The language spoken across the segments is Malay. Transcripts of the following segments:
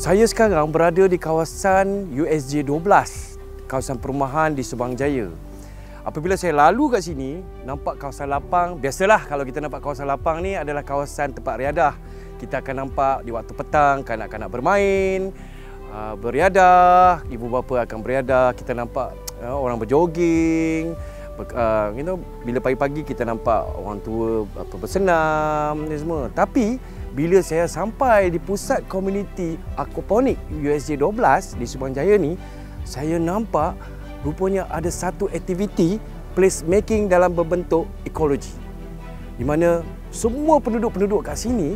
Saya sekarang berada di kawasan USJ 12, kawasan perumahan di Subang Jaya. Apabila saya lalu kat sini, nampak kawasan lapang. Biasalah kalau kita nampak kawasan lapang ni adalah kawasan tempat riadah. Kita akan nampak di waktu petang kanak-kanak bermain, beriadah, ibu bapa akan beriadah. Kita nampak orang berjoging. Bila pagi-pagi kita nampak orang tua bersenam ni semua. Tapi bila saya sampai di pusat komuniti aquaponik USJ 12 di Subang Jaya ni, saya nampak rupanya ada satu aktiviti placemaking dalam berbentuk ekologi. Di mana semua penduduk-penduduk kat sini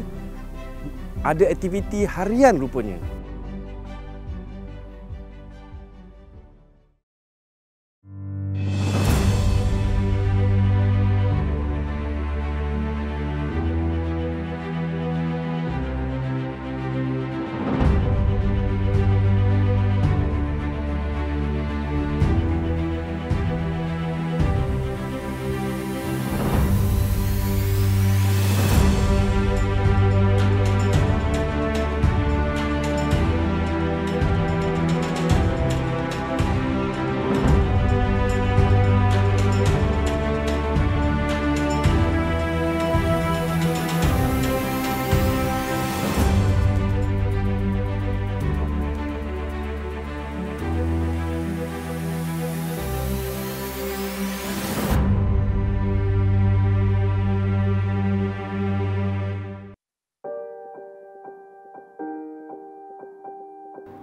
ada aktiviti harian rupanya.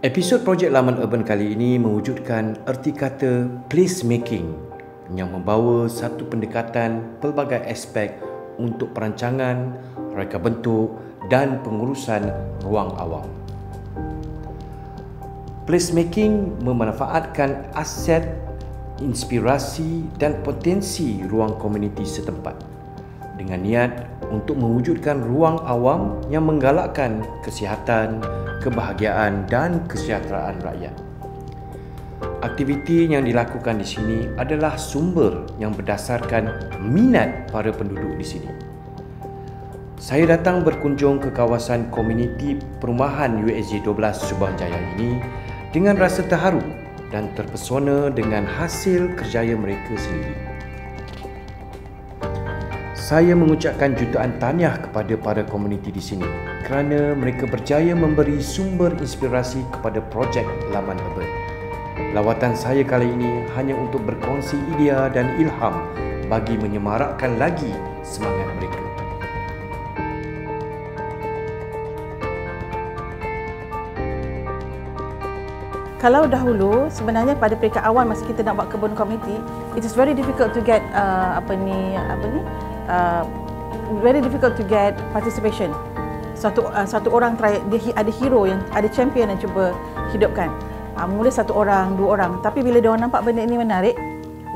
Episod projek Laman Urban kali ini mewujudkan erti kata placemaking yang membawa satu pendekatan pelbagai aspek untuk perancangan, reka bentuk dan pengurusan ruang awam. Placemaking memanfaatkan aset, inspirasi dan potensi ruang komuniti setempat dengan niat untuk mewujudkan ruang awam yang menggalakkan kesihatan, kebahagiaan dan kesejahteraan rakyat. Aktiviti yang dilakukan di sini adalah sumber yang berdasarkan minat para penduduk di sini. Saya datang berkunjung ke kawasan komuniti perumahan USJ 12 Subang Jaya ini dengan rasa terharu dan terpesona dengan hasil kerjaya mereka sendiri. Saya mengucapkan jutaan tahniah kepada para komuniti di sini kerana mereka berjaya memberi sumber inspirasi kepada projek Laman Urban. Lawatan saya kali ini hanya untuk berkongsi idea dan ilham bagi menyemarakkan lagi semangat mereka. Kalau dahulu sebenarnya pada peringkat awal masa kita nak buat kebun komuniti, it is very difficult to get very difficult to get participation. Satu orang dia ada hero yang ada champion yang cuba hidupkan. Mula satu orang, dua orang. Tapi bila dia orang nampak benda ini menarik,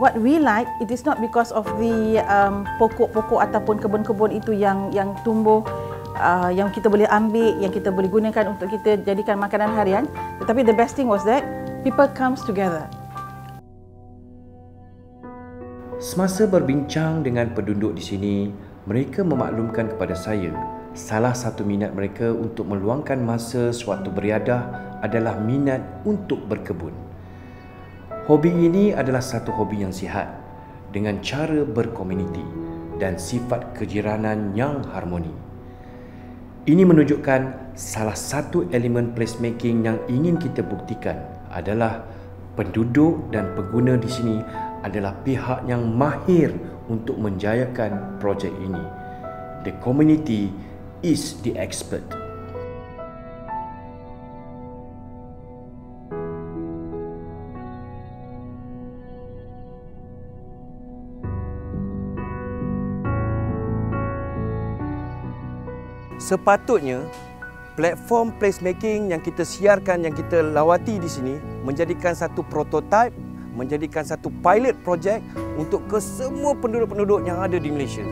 what we like, it is not because of the pokok-pokok ataupun kebun-kebun itu yang tumbuh, yang kita boleh ambil, yang kita boleh gunakan untuk kita jadikan makanan harian. Tetapi the best thing was that people comes together. Semasa berbincang dengan penduduk di sini, mereka memaklumkan kepada saya salah satu minat mereka untuk meluangkan masa sewaktu beriadah adalah minat untuk berkebun. Hobi ini adalah satu hobi yang sihat dengan cara berkomuniti dan sifat kejiranan yang harmoni. Ini menunjukkan salah satu elemen placemaking yang ingin kita buktikan adalah penduduk dan pengguna di sini adalah pihak yang mahir untuk menjayakan projek ini. The community is the expert. Sepatutnya platform placemaking yang kita siarkan, yang kita lawati di sini menjadikan satu prototype, menjadikan satu pilot project untuk ke semua penduduk-penduduk yang ada di Malaysia.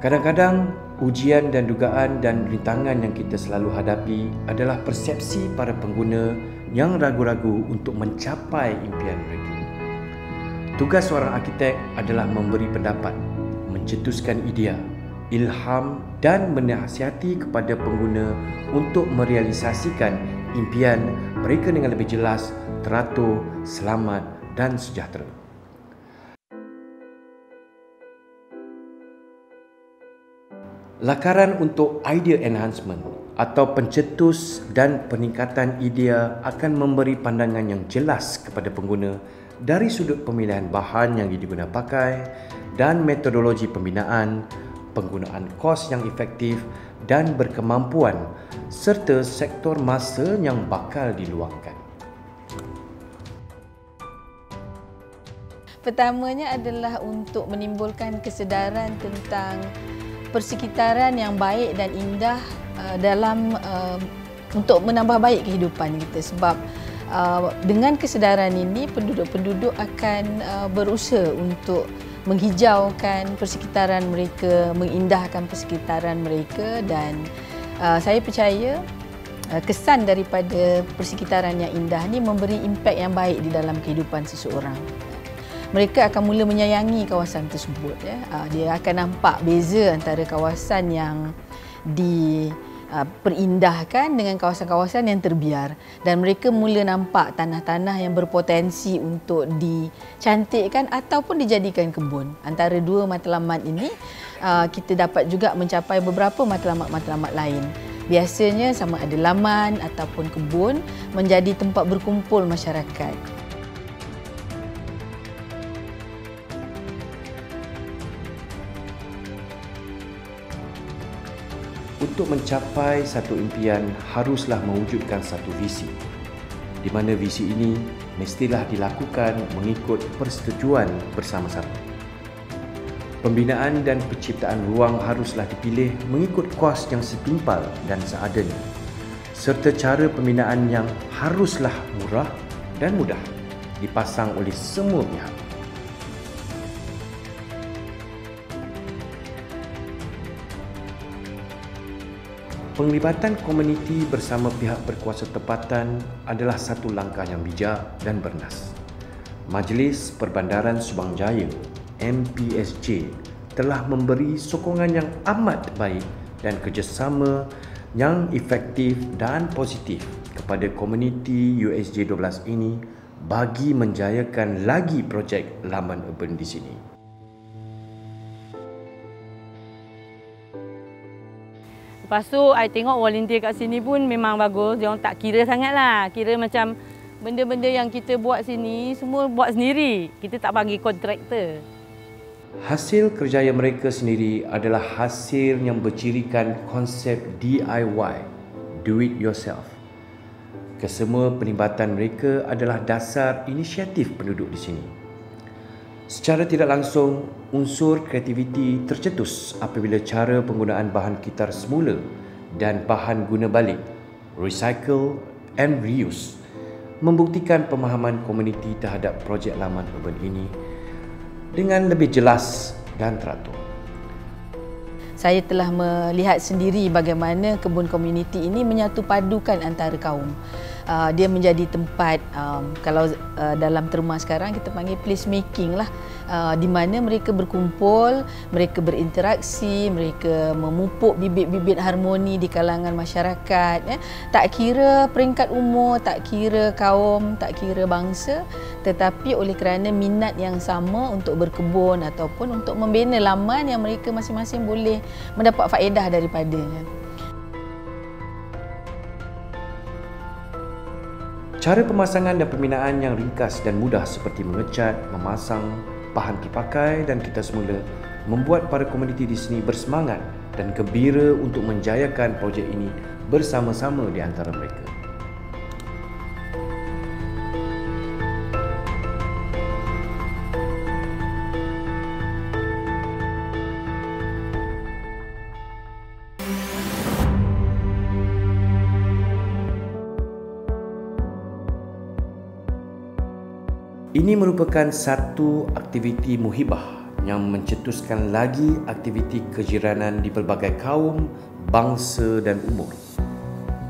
Kadang-kadang ujian dan dugaan dan rintangan yang kita selalu hadapi adalah persepsi para pengguna yang ragu-ragu untuk mencapai impian mereka. Tugas seorang arkitek adalah memberi pendapat, mencetuskan idea, ilham dan menasihati kepada pengguna untuk merealisasikan impian mereka dengan lebih jelas, teratur, selamat dan sejahtera. Lakaran untuk idea enhancement atau pencetus dan peningkatan idea akan memberi pandangan yang jelas kepada pengguna dari sudut pemilihan bahan yang diguna pakai dan metodologi pembinaan, penggunaan kos yang efektif dan berkemampuan serta sektor masa yang bakal diluangkan. Pertamanya adalah untuk menimbulkan kesedaran tentang persekitaran yang baik dan indah dalam untuk menambah baik kehidupan kita, sebab dengan kesedaran ini penduduk-penduduk akan berusaha untuk menghijaukan persekitaran mereka, mengindahkan persekitaran mereka, dan saya percaya kesan daripada persekitaran yang indah ini memberi impak yang baik di dalam kehidupan seseorang. Mereka akan mula menyayangi kawasan tersebut. Dia akan nampak beza antara kawasan yang diperindahkan dengan kawasan-kawasan yang terbiar, dan mereka mula nampak tanah-tanah yang berpotensi untuk dicantikkan ataupun dijadikan kebun. Antara dua matlamat ini kita dapat juga mencapai beberapa matlamat-matlamat lain. Biasanya sama ada laman ataupun kebun menjadi tempat berkumpul masyarakat. Untuk mencapai satu impian, haruslah mewujudkan satu visi, di mana visi ini mestilah dilakukan mengikut persetujuan bersama-sama. Pembinaan dan penciptaan ruang haruslah dipilih mengikut kos yang setimpal dan seadanya, serta cara pembinaan yang haruslah murah dan mudah dipasang oleh semua pihak. Penglibatan komuniti bersama pihak berkuasa tempatan adalah satu langkah yang bijak dan bernas. Majlis Perbandaran Subang Jaya (MPSJ) telah memberi sokongan yang amat baik dan kerjasama yang efektif dan positif kepada komuniti USJ12 ini bagi menjayakan lagi projek laman urban di sini. Lepas tu, I tengok volunteer kat sini pun memang bagus. Dia orang tak kira sangat lah. Kira macam benda-benda yang kita buat sini, semua buat sendiri. Kita tak bagi kontraktor. Hasil kerjaya mereka sendiri adalah hasil yang bercirikan konsep DIY, do it yourself. Kesemua penglibatan mereka adalah dasar inisiatif penduduk di sini. Secara tidak langsung, unsur kreativiti tercetus apabila cara penggunaan bahan kitar semula dan bahan guna balik, recycle and reuse, membuktikan pemahaman komuniti terhadap projek laman urban ini dengan lebih jelas dan teratur. Saya telah melihat sendiri bagaimana kebun komuniti ini menyatu padukan antara kaum. Dia menjadi tempat, kalau dalam terma sekarang kita panggil place making lah, di mana mereka berkumpul, mereka berinteraksi, mereka memupuk bibit-bibit harmoni di kalangan masyarakat. Tak kira peringkat umur, tak kira kaum, tak kira bangsa, tetapi oleh kerana minat yang sama untuk berkebun ataupun untuk membina laman yang mereka masing-masing boleh mendapat faedah daripadanya. Cara pemasangan dan pembinaan yang ringkas dan mudah seperti mengecat, memasang bahan terpakai dan kitar semula membuat para komuniti di sini bersemangat dan gembira untuk menjayakan projek ini bersama-sama di antara mereka. Ini merupakan satu aktiviti muhibah yang mencetuskan lagi aktiviti kejiranan di pelbagai kaum, bangsa dan umur.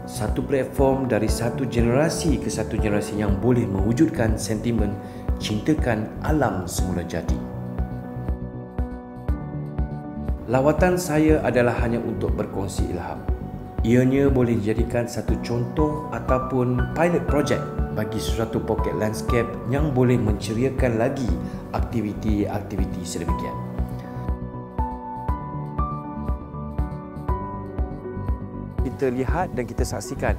Satu platform dari satu generasi ke satu generasi yang boleh mewujudkan sentimen cintakan alam semula jadi. Lawatan saya adalah hanya untuk berkongsi ilham. Ianya boleh dijadikan satu contoh ataupun pilot project bagi sesuatu poket landscape yang boleh menceriakan lagi aktiviti-aktiviti sedemikian. Kita lihat dan kita saksikan,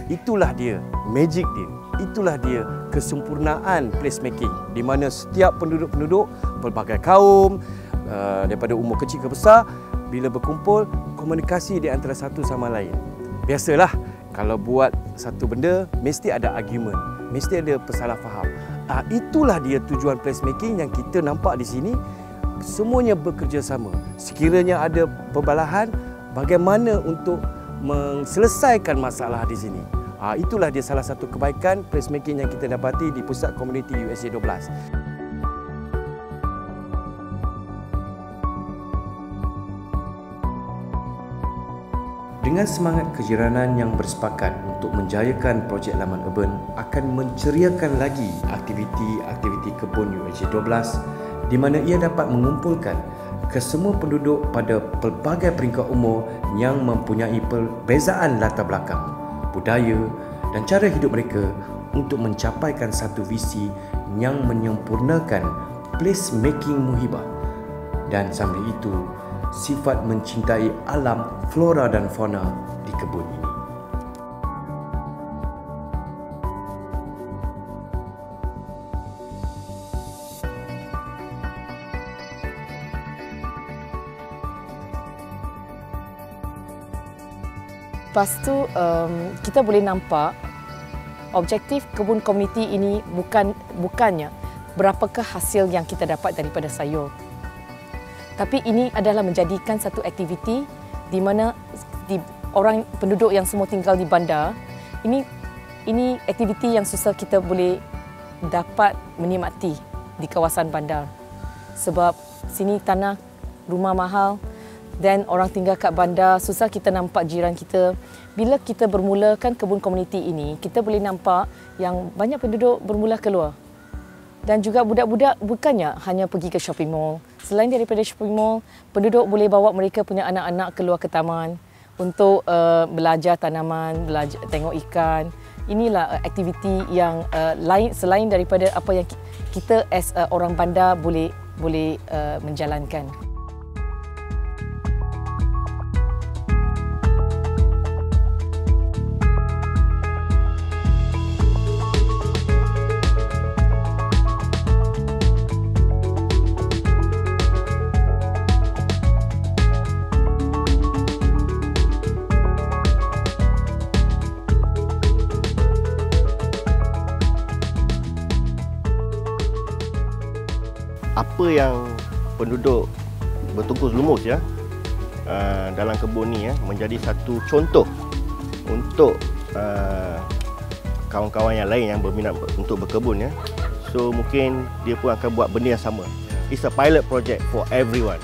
itulah dia magic dia, itulah dia kesempurnaan placemaking di mana setiap penduduk-penduduk pelbagai kaum daripada umur kecil ke besar bila berkumpul, komunikasi di antara satu sama lain. Biasalah kalau buat satu benda mesti ada argument, mesti ada persalah faham. Itulah dia tujuan placemaking yang kita nampak di sini. Semuanya bekerjasama. Sekiranya ada perbalahan, bagaimana untuk menyelesaikan masalah di sini. Itulah dia salah satu kebaikan placemaking yang kita dapati di Pusat Komuniti USJ 12. Dengan semangat kejiranan yang bersepakat untuk menjayakan projek Laman Urban akan menceriakan lagi aktiviti-aktiviti kebun USJ 12 di mana ia dapat mengumpulkan kesemua penduduk pada pelbagai peringkat umur yang mempunyai perbezaan latar belakang, budaya dan cara hidup mereka untuk mencapaikan satu visi yang menyempurnakan placemaking Muhibah dan sambil itu sifat mencintai alam, flora dan fauna di kebun ini. Lepas tu kita boleh nampak objektif kebun komuniti ini bukannya berapakah hasil yang kita dapat daripada sayur. Tapi ini adalah menjadikan satu aktiviti di mana orang penduduk yang semua tinggal di bandar, ini aktiviti yang susah kita boleh dapat menikmati di kawasan bandar. Sebab sini tanah, rumah mahal dan orang tinggal kat bandar, susah kita nampak jiran kita. Bila kita bermulakan kebun komuniti ini, kita boleh nampak yang banyak penduduk bermula keluar. Dan juga budak-budak bukannya hanya pergi ke shopping mall. Selain daripada shopping mall, penduduk boleh bawa mereka punya anak-anak keluar ke taman untuk belajar tanaman, belajar tengok ikan. Inilah aktiviti yang lain selain daripada apa yang kita as orang bandar boleh menjalankan. Apa yang penduduk bertungkus lumus dalam kebun ni menjadi satu contoh untuk kawan-kawan yang lain yang berminat untuk berkebun So mungkin dia pun akan buat benda yang sama. It's a pilot project for everyone.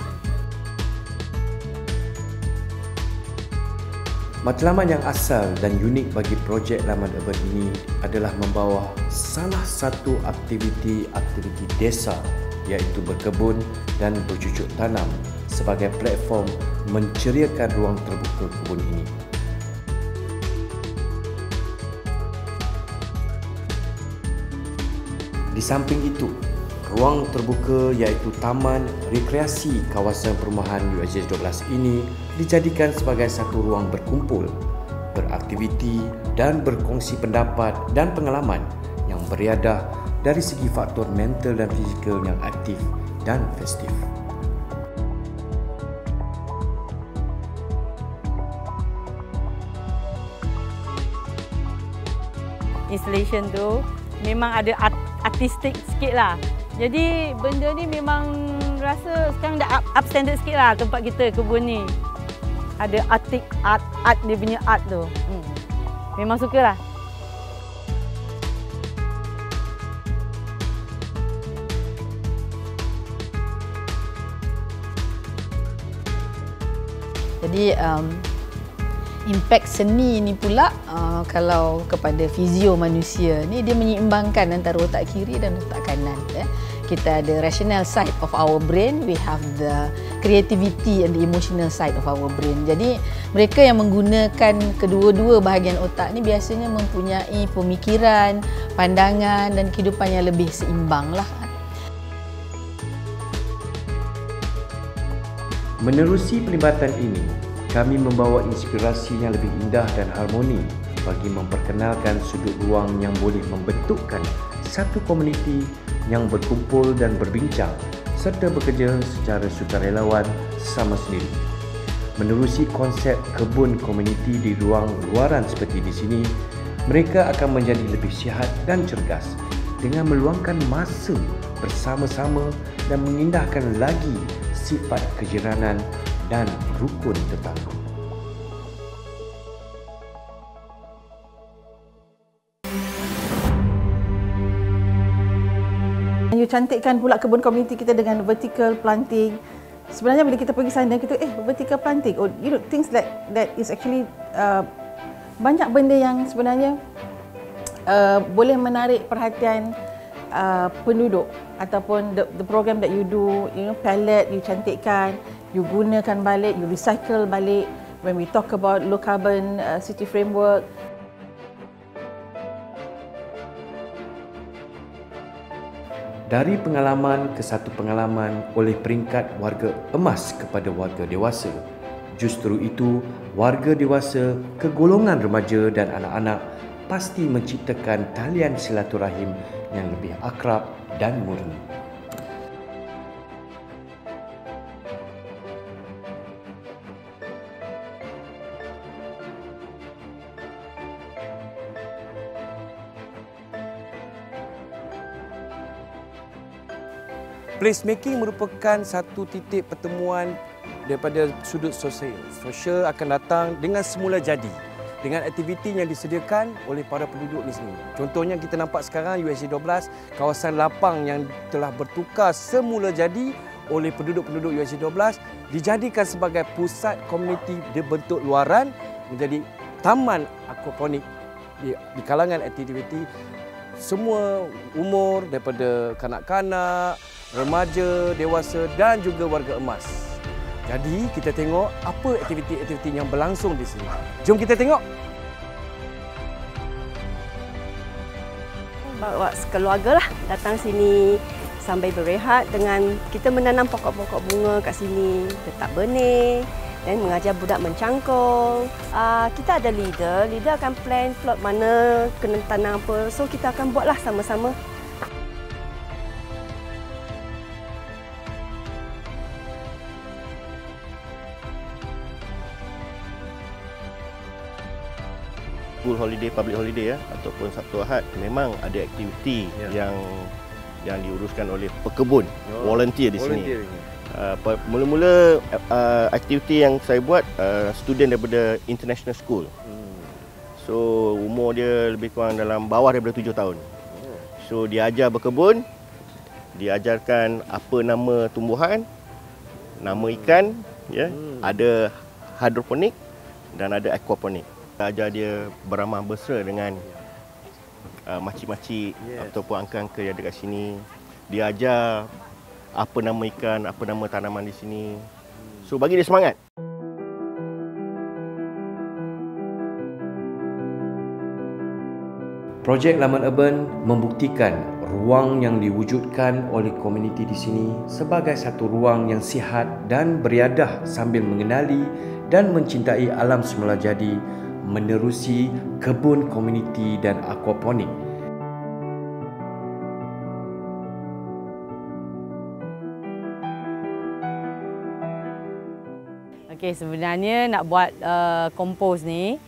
Matlamat yang asal dan unik bagi projek Laman Urban ini adalah membawa salah satu aktiviti desa iaitu berkebun dan bercucuk tanam sebagai platform menceriakan ruang terbuka kebun ini. Di samping itu, ruang terbuka iaitu taman rekreasi kawasan perumahan USJ 12 ini dijadikan sebagai satu ruang berkumpul, beraktiviti dan berkongsi pendapat dan pengalaman yang beriadah dari segi faktor mental dan fizikal yang aktif dan festif. Installation tu memang ada artistik sikit lah. Jadi benda ni memang rasa sekarang dah up standard sikit lah tempat kita kebun ni. Ada art dia punya art tu. Memang suka lah. Jadi impak seni ni pula kalau kepada fizio manusia ni dia menyeimbangkan antara otak kiri dan otak kanan. Kita ada rational side of our brain, we have the creativity and the emotional side of our brain. Jadi mereka yang menggunakan kedua-dua bahagian otak ni biasanya mempunyai pemikiran, pandangan dan kehidupan yang lebih seimbang lah. Menerusi pelibatan ini, kami membawa inspirasi yang lebih indah dan harmoni bagi memperkenalkan sudut ruang yang boleh membentukkan satu komuniti yang berkumpul dan berbincang serta bekerja secara sukarelawan sesama sendiri. Menerusi konsep kebun komuniti di ruang luaran seperti di sini, mereka akan menjadi lebih sihat dan cergas dengan meluangkan masa bersama-sama dan mengindahkan lagi sifat kejiranan dan rukun tetangga. You cantikkan pula kebun komuniti kita dengan vertical planting. Sebenarnya bila kita pergi sana, kita vertical planting. Oh, you know, things that is actually banyak benda yang sebenarnya boleh menarik perhatian penduduk ataupun the program that you do, you know, palette you cantikkan, you gunakan balik, you recycle balik. When we talk about low carbon city framework, dari pengalaman ke satu pengalaman oleh peringkat warga emas kepada warga dewasa. Justru itu, warga dewasa, kegolongan remaja dan anak-anak pasti menciptakan talian silaturahim yang lebih akrab dan murni. Placemaking merupakan satu titik pertemuan daripada sudut sosial. Sosial akan datang dengan semula jadi, dengan aktiviti yang disediakan oleh para penduduk di sini. Contohnya kita nampak sekarang USJ 12, kawasan lapang yang telah bertukar semula jadi oleh penduduk-penduduk USJ 12 dijadikan sebagai pusat komuniti berbentuk luaran menjadi taman aquaponik di kalangan aktiviti semua umur daripada kanak-kanak, remaja, dewasa dan juga warga emas. Jadi kita tengok apa aktiviti-aktiviti yang berlangsung di sini. Jom kita tengok. Bawa sekeluarga lah datang sini sambil berehat dengan kita menanam pokok-pokok bunga kat sini, letak benih dan mengajar budak mencangkul. Kita ada leader akan plan plot mana kena tanam apa. So kita akan buatlah sama-sama. School holiday, public holiday ataupun Sabtu Ahad memang ada aktiviti yang diuruskan oleh pekebun, volunteer di sini. Mula-mula aktiviti yang saya buat student daripada international school. So umur dia lebih kurang dalam bawah daripada 7 tahun. So dia ajar berkebun, diajarkan apa nama tumbuhan, nama ikan, ada hidroponik dan ada aquaponik. Ajar dia beramah mesra dengan makcik-makcik ataupun angka-angka yang ada kat sini. Dia ajar apa nama ikan, apa nama tanaman di sini. So bagi dia semangat. Projek Laman Urban membuktikan ruang yang diwujudkan oleh komuniti di sini sebagai satu ruang yang sihat dan beriadah sambil mengenali dan mencintai alam semula jadi menerusi kebun komuniti dan aquaponik. Okey, sebenarnya nak buat kompos ni,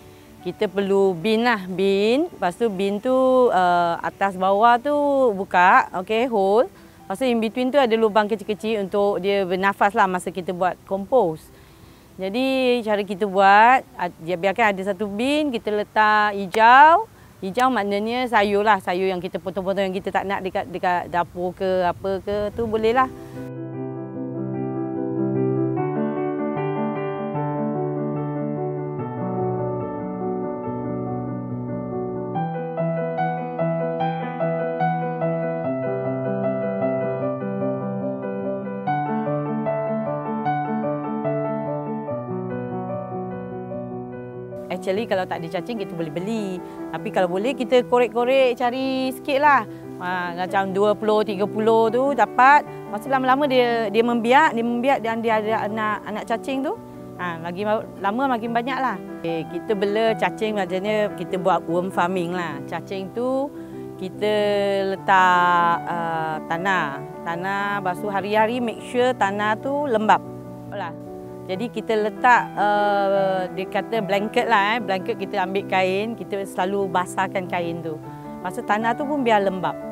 kita perlu bin lah, bin. Lepas tu bin tu atas bawah tu buka, okey, hole. Lepas tu in between tu ada lubang kecil-kecil untuk dia bernafas lah masa kita buat kompos. Jadi cara kita buat, biarkan ada satu bin, kita letak hijau. Hijau maknanya sayur lah, sayur yang kita potong-potong yang kita tak nak dekat dapur ke apa ke, tu boleh lah. Actually kalau tak ada cacing kita boleh beli. Tapi kalau boleh kita korek-korek cari sikit lah. Macam 20-30 tu dapat. Lepas tu lama-lama dia membiak dan dia ada anak cacing tu. Lagi lama makin banyak lah. Kita bela cacing macamnya kita buat worm farming lah. Cacing tu kita letak tanah. Lepas tu hari-hari make sure tanah tu lembap lah. Jadi kita letak dia kata blanket lah. Blanket kita ambil kain, kita selalu basahkan kain tu. Lepas tu tanah tu pun biar lembap.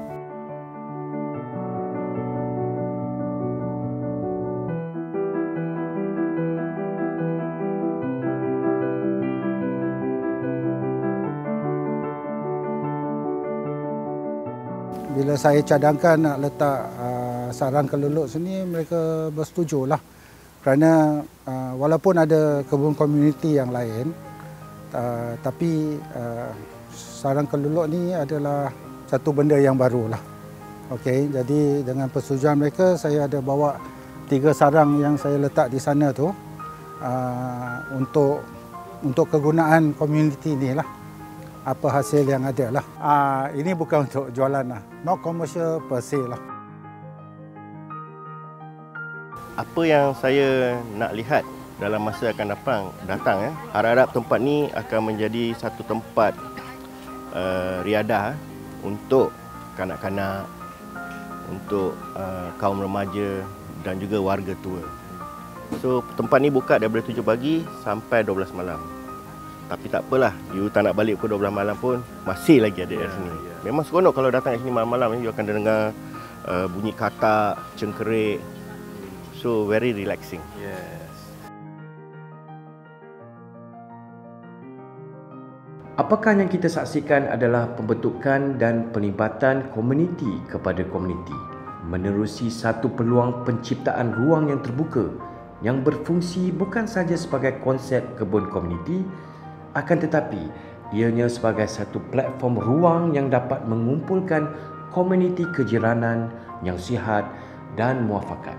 Bila saya cadangkan nak letak sarang keleluk sini, mereka bersetujulah. Kerana walaupun ada kebun komuniti yang lain, tapi sarang keleluk ni adalah satu benda yang barulah. Okey, jadi dengan persetujuan mereka, saya ada bawa 3 sarang yang saya letak di sana tu untuk kegunaan komuniti ni lah. Apa hasil yang ada lah. Ini bukan untuk jualan lah, not commercial per se lah. Apa yang saya nak lihat dalam masa akan datang, harap-harap tempat ni akan menjadi satu tempat riadah untuk kanak-kanak, untuk kaum remaja dan juga warga tua. So tempat ni buka daripada 7 pagi sampai 12 malam. Tapi tak apalah, you tak nak balik pukul 12 malam pun masih lagi ada di sini. Memang seronok kalau datang ke sini malam-malam, you akan dengar bunyi katak, cengkerik. So very relaxing. Yes. Apakah yang kita saksikan adalah pembentukan dan penlibatan komuniti kepada komuniti, menerusi satu peluang penciptaan ruang yang terbuka yang berfungsi bukan sahaja sebagai konsep kebun komuniti, akan tetapi ianya sebagai satu platform ruang yang dapat mengumpulkan komuniti kejiranan yang sihat dan muafakat.